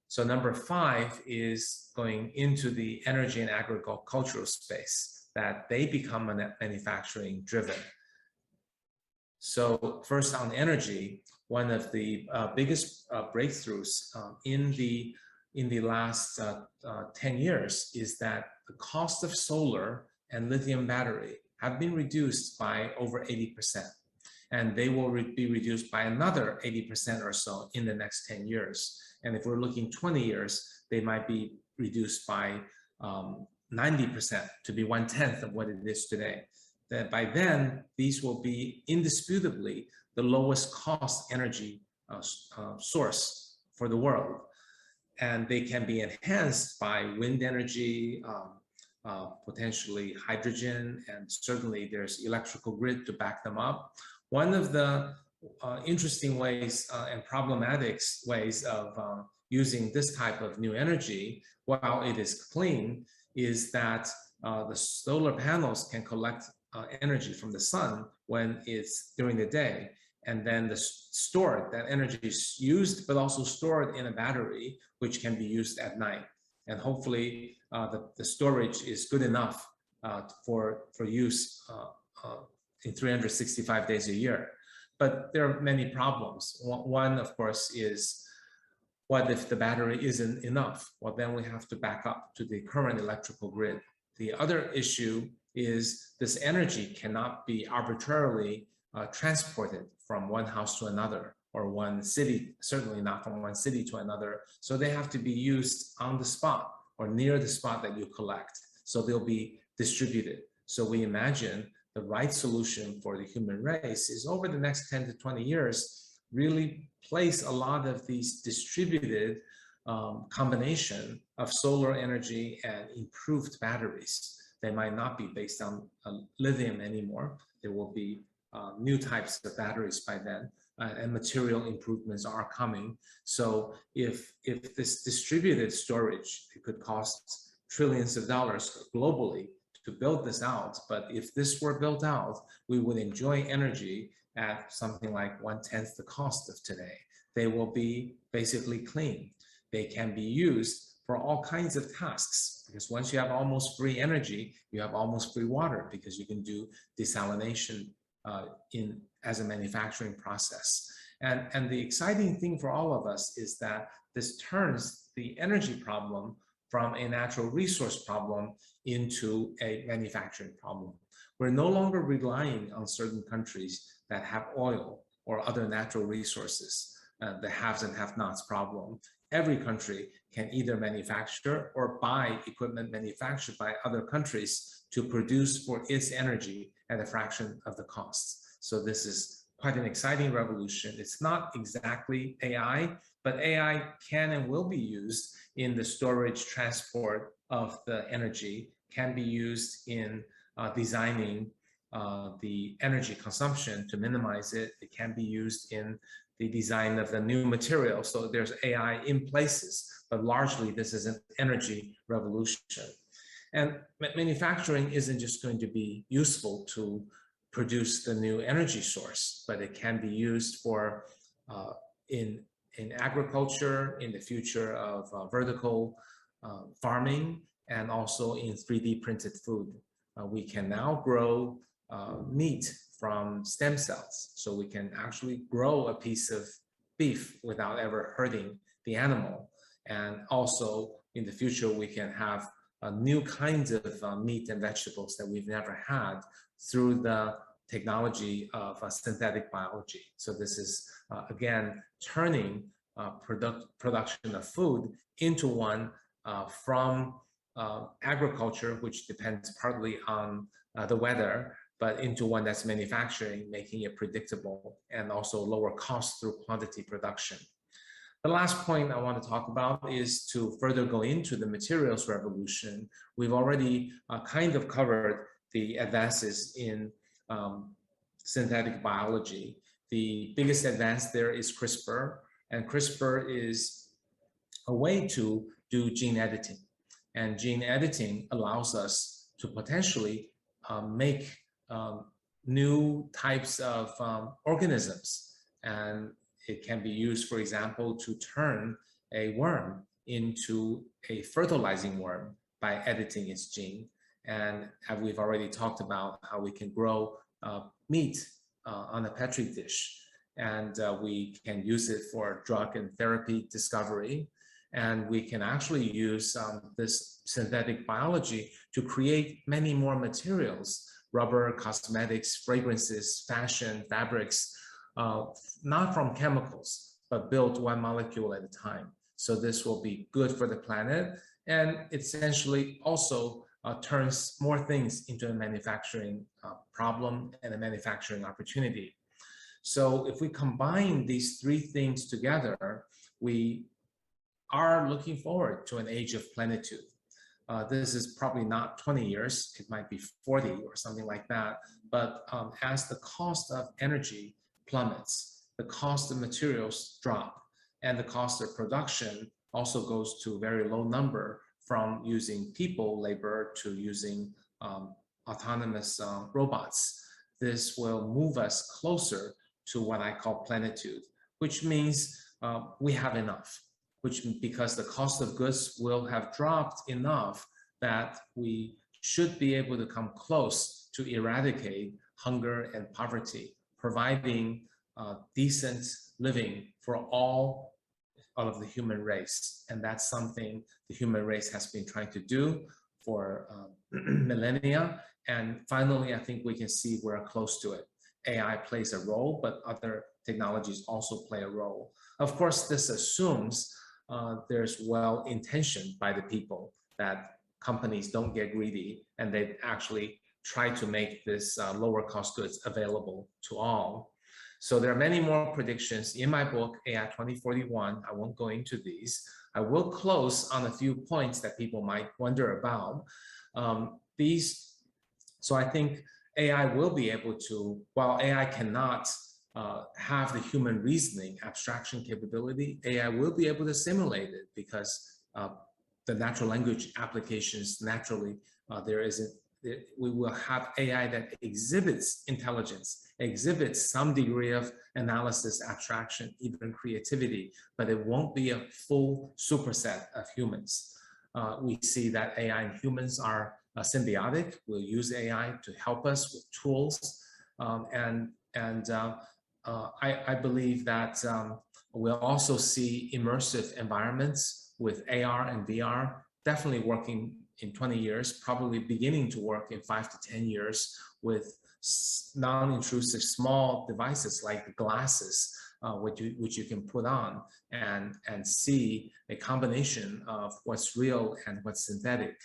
So number 5 is going into the energy and agricultural space, that they become manufacturing driven. So first on energy, one of the biggest breakthroughs in the last 10 years is that the cost of solar and lithium battery have been reduced by over 80%. And they will be reduced by another 80% or so in the next 10 years. And if we're looking 20 years, they might be reduced by 90% to be 1/10 of what it is today. That by then, these will be indisputably the lowest cost energy source for the world. And they can be enhanced by wind energy, potentially hydrogen, and certainly there's electrical grid to back them up. One of the interesting ways and problematic ways of using this type of new energy, while it is clean, is that the solar panels can collect energy from the sun when it's during the day, and then that energy is used, but also stored in a battery, which can be used at night. And hopefully the storage is good enough for use in 365 days a year. But there are many problems. One, of course, is what if the battery isn't enough? Well, then we have to back up to the current electrical grid. The other issue is this energy cannot be arbitrarily transported from one house to another, or one city, certainly not from one city to another. So they have to be used on the spot or near the spot that you collect. So they'll be distributed. So we imagine the right solution for the human race is over the next 10 to 20 years, really place a lot of these distributed combination of solar energy and improved batteries. They might not be based on lithium anymore. There will be new types of batteries by then, and material improvements are coming. So if this distributed storage, it could cost trillions of dollars globally to build this out. But if this were built out, we would enjoy energy at something like 1/10 the cost of today. They will be basically clean. They can be used for all kinds of tasks, because once you have almost free energy, you have almost free water, because you can do desalination as a manufacturing process. And the exciting thing for all of us is that this turns the energy problem from a natural resource problem into a manufacturing problem. We're no longer relying on certain countries that have oil or other natural resources, the haves and have-nots problem. Every country can either manufacture or buy equipment manufactured by other countries to produce for its energy at a fraction of the cost. So this is quite an exciting revolution. It's not exactly AI, but AI can and will be used in the storage, transport of the energy, can be used in designing the energy consumption to minimize it. It can be used in the design of the new material. So there's AI in places, but largely this is an energy revolution. And manufacturing isn't just going to be useful to produce the new energy source, but it can be used for in agriculture, in the future of vertical farming, and also in 3D printed food. We can now grow meat from stem cells. So we can actually grow a piece of beef without ever hurting the animal. And also in the future, we can have new kinds of meat and vegetables that we've never had through the technology of synthetic biology. So this is, again, turning production of food into one from agriculture, which depends partly on the weather, but into one that's manufacturing, making it predictable and also lower cost through quantity production. The last point I want to talk about is to further go into the materials revolution. We've already kind of covered the advances in synthetic biology. The biggest advance there is CRISPR, and CRISPR is a way to do gene editing. And gene editing allows us to potentially make new types of organisms. And it can be used, for example, to turn a worm into a fertilizing worm by editing its gene. And we've already talked about how we can grow meat on a petri dish, and we can use it for drug and therapy discovery. And we can actually use this synthetic biology to create many more materials: rubber, cosmetics, fragrances, fashion, fabrics, not from chemicals, but built one molecule at a time. So this will be good for the planet, and essentially also turns more things into a manufacturing problem and a manufacturing opportunity. So if we combine these three things together, we are looking forward to an age of plenitude. This is probably not 20 years, it might be 40 or something like that. But as the cost of energy plummets, the cost of materials drop, and the cost of production also goes to a very low number, from using people labor to using autonomous robots. This will move us closer to what I call plenitude, which means we have enough, because the cost of goods will have dropped enough that we should be able to come close to eradicate hunger and poverty, providing decent living for all of the human race. And that's something the human race has been trying to do for millennia. And finally, I think we can see we're close to it. AI plays a role, but other technologies also play a role. Of course, this assumes there's well intention by the people, that companies don't get greedy and they actually try to make this lower cost goods available to all. So there are many more predictions in my book, AI 2041. I won't go into these. I will close on a few points that people might wonder about. So I think AI will be able to, while AI cannot have the human reasoning abstraction capability, AI will be able to simulate it, because the natural language applications naturally, we will have AI that exhibits intelligence, exhibits some degree of analysis, abstraction, even creativity, but it won't be a full superset of humans. We see that AI and humans are symbiotic. We'll use AI to help us with tools, I believe that we'll also see immersive environments with AR and VR definitely working in 20 years, probably beginning to work in 5 to 10 years, with non-intrusive small devices like glasses, which you can put on and see a combination of what's real and what's synthetic.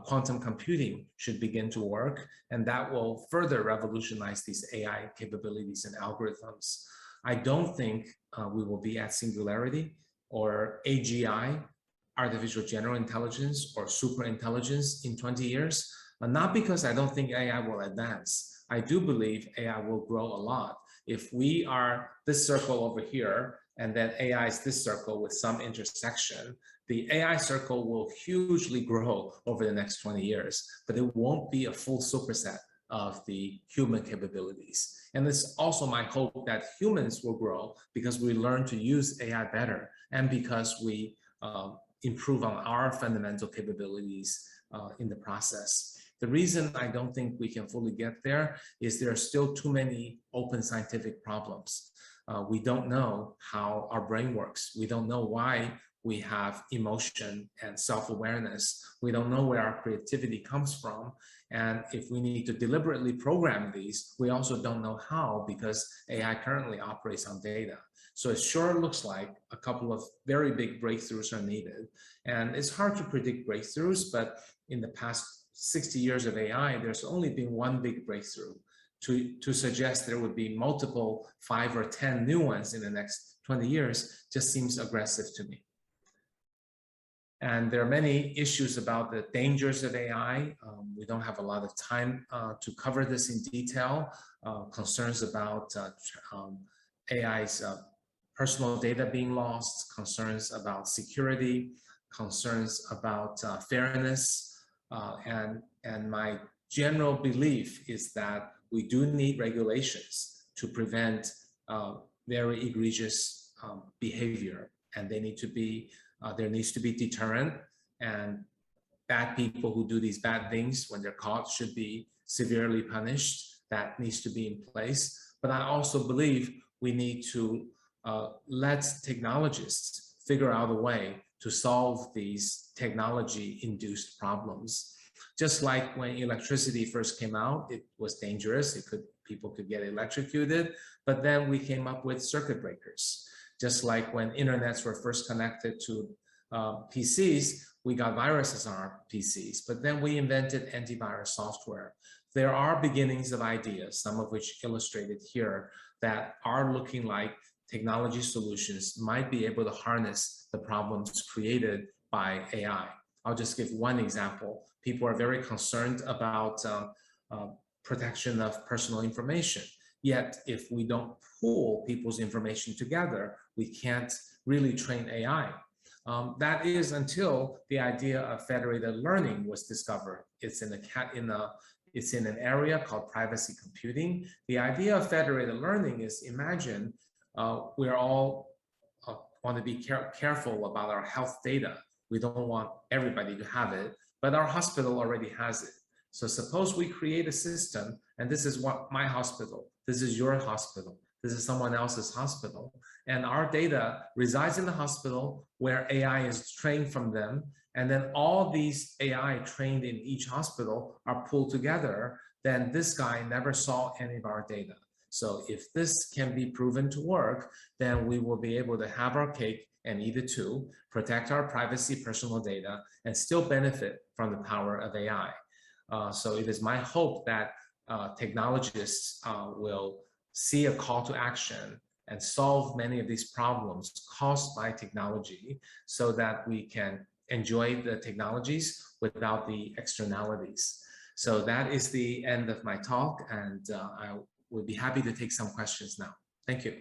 Quantum computing should begin to work, and that will further revolutionize these AI capabilities and algorithms. I don't think we will be at singularity or AGI, artificial general intelligence, or super intelligence in 20 years, not because I don't think AI will advance. I do believe AI will grow a lot. If we are this circle over here, and then AI is this circle with some intersection, the AI circle will hugely grow over the next 20 years, but it won't be a full superset of the human capabilities. And it's also my hope that humans will grow because we learn to use AI better, and because we improve on our fundamental capabilities in the process. The reason I don't think we can fully get there is there are still too many open scientific problems. We don't know how our brain works. We don't know why we have emotion and self-awareness. We don't know where our creativity comes from. And if we need to deliberately program these, we also don't know how, because AI currently operates on data. So it sure looks like a couple of very big breakthroughs are needed. And it's hard to predict breakthroughs, but in the past 60 years of AI, there's only been one big breakthrough. To suggest there would be multiple 5 or 10 new ones in the next 20 years just seems aggressive to me. And there are many issues about the dangers of AI. We don't have a lot of time to cover this in detail. Concerns about AI's personal data being lost, concerns about security, concerns about fairness. And my general belief is that we do need regulations to prevent very egregious behavior, and they need to be There needs to be deterrent, and bad people who do these bad things, when they're caught, should be severely punished. That needs to be in place. But I also believe we need to let technologists figure out a way to solve these technology-induced problems. Just like when electricity first came out, it was dangerous. People could get electrocuted, but then we came up with circuit breakers. Just like when internets were first connected to PCs, we got viruses on our PCs, but then we invented antivirus software. There are beginnings of ideas, some of which illustrated here, that are looking like technology solutions might be able to harness the problems created by AI. I'll just give one example. People are very concerned about protection of personal information. Yet, if we don't pool people's information together, we can't really train AI. That is until the idea of federated learning was discovered. It's in an area called privacy computing. The idea of federated learning is, imagine we're all want to be careful about our health data. We don't want everybody to have it, but our hospital already has it. So suppose we create a system, and this is what my hospital, this is your hospital, this is someone else's hospital, and our data resides in the hospital where AI is trained from them, and then all these AI trained in each hospital are pulled together, then this guy never saw any of our data. So if this can be proven to work, then we will be able to have our cake and eat it too, protect our privacy, personal data, and still benefit from the power of AI. So it is my hope that technologists will see a call to action and solve many of these problems caused by technology so that we can enjoy the technologies without the externalities. So that is the end of my talk, and I would be happy to take some questions now. Thank you.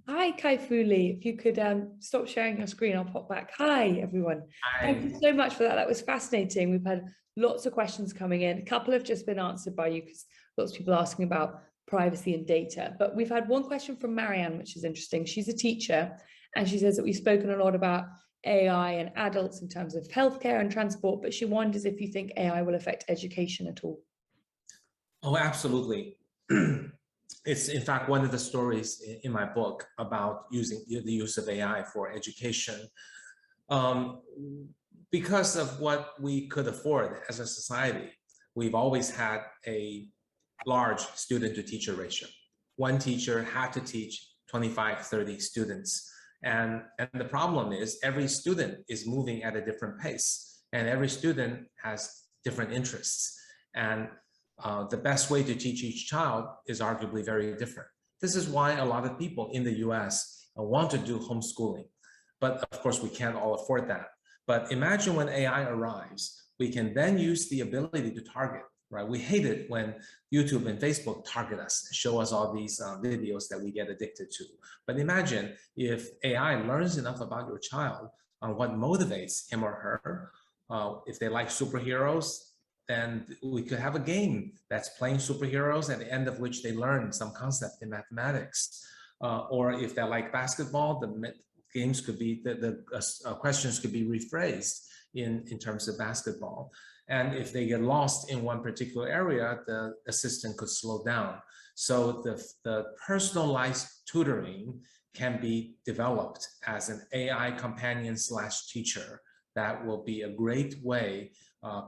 Hi, Kai-Fu Lee. If you could stop sharing your screen, I'll pop back. Hi, everyone. Hi. Thank you so much for that. That was fascinating. We've had lots of questions coming in. A couple have just been answered by you because lots of people are asking about privacy and data. But we've had one question from Marianne, which is interesting. She's a teacher, and she says that we've spoken a lot about AI and adults in terms of healthcare and transport, but she wonders if you think AI will affect education at all. Oh, absolutely. It's in fact one of the stories in my book about using the use of AI for education. Because of what we could afford as a society, we've always had a large student to teacher ratio. One teacher had to teach 25, 30 students. And the problem is every student is moving at a different pace, and every student has different interests. And the best way to teach each child is arguably very different. This is why a lot of people in the US want to do homeschooling. But of course, we can't all afford that. But imagine when AI arrives, we can then use the ability to target, right? We hate it when YouTube and Facebook target us, show us all these videos that we get addicted to. But imagine if AI learns enough about your child on what motivates him or her. If they like superheroes, then we could have a game that's playing superheroes, at the end of which they learn some concept in mathematics. Or if they like basketball, the games could be, the questions could be rephrased in terms of basketball. And if they get lost in one particular area, the assistant could slow down. So the personalized tutoring can be developed as an AI companion / teacher. That will be a great way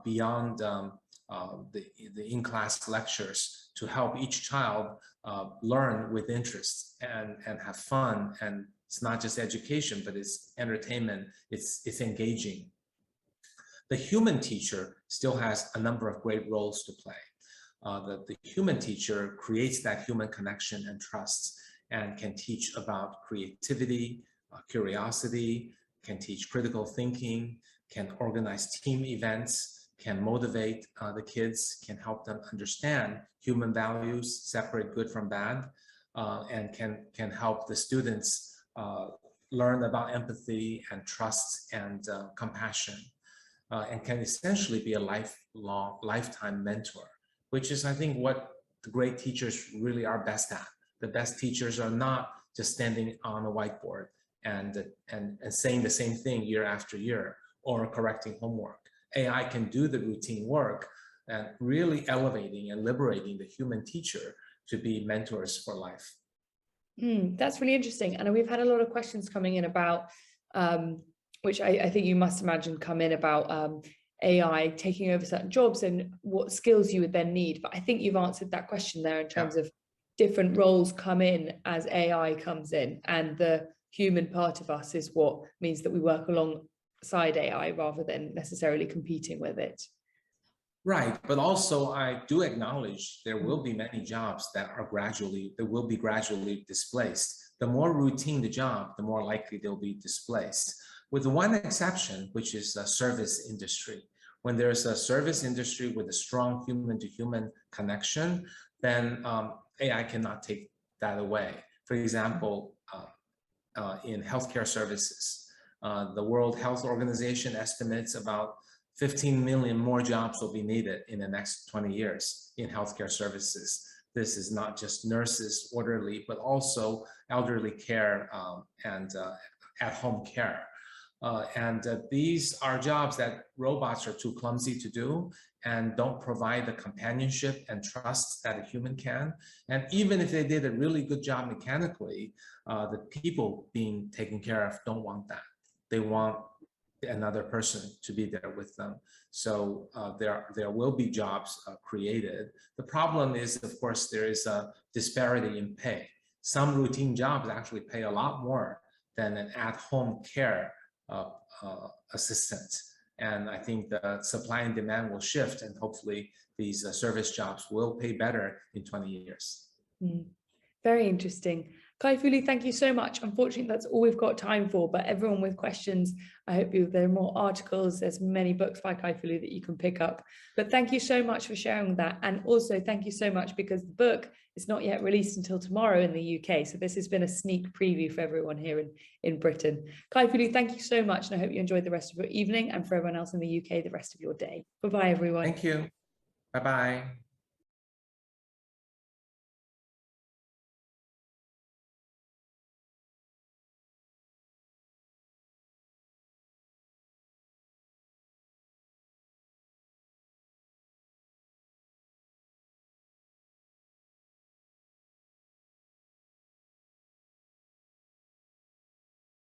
beyond the in-class lectures to help each child learn with interest and have fun. And it's not just education, but it's entertainment, it's engaging. The human teacher still has a number of great roles to play. The human teacher creates that human connection and trust, and can teach about creativity, curiosity, can teach critical thinking, can organize team events, can motivate the kids, can help them understand human values, separate good from bad, and can help the students learn about empathy and trust and compassion, and can essentially be a lifetime mentor, which is, I think, what the great teachers really are best at. The best teachers are not just standing on a whiteboard. and saying the same thing year after year, or correcting homework. AI can do the routine work and really elevating and liberating the human teacher to be mentors for life. That's really interesting. And we've had a lot of questions coming in about, which I think you must imagine come in about AI taking over certain jobs and what skills you would then need. But I think you've answered that question there in terms of different roles come in as AI comes in, and the human part of us is what means that we work alongside AI rather than necessarily competing with it. Right, but also I do acknowledge there will be many jobs that will be gradually displaced. The more routine the job, the more likely they'll be displaced. With one exception, which is the service industry. When there's a service industry with a strong human-to-human connection, then AI cannot take that away. For example, in healthcare services, the World Health Organization estimates about 15 million more jobs will be needed in the next 20 years in healthcare services. This is not just nurses, orderly, but also elderly care and at-home care. These are jobs that robots are too clumsy to do and don't provide the companionship and trust that a human can. And even if they did a really good job mechanically, the people being taken care of don't want that. They want another person to be there with them. So there will be jobs created. The problem is, of course, there is a disparity in pay. Some routine jobs actually pay a lot more than an at-home care assistant. And I think the supply and demand will shift, and hopefully these service jobs will pay better in 20 years. Very interesting. Kai-Fu Lee, thank you so much. Unfortunately, that's all we've got time for, but everyone with questions, I hope there are more articles. There's many books by Kai-Fu Lee that you can pick up. But thank you so much for sharing that. And also thank you so much because the book is not yet released until tomorrow in the UK. So this has been a sneak preview for everyone here in Britain. Kai-Fu Lee, thank you so much. And I hope you enjoyed the rest of your evening, and for everyone else in the UK, the rest of your day. Bye-bye, everyone. Thank you. Bye-bye.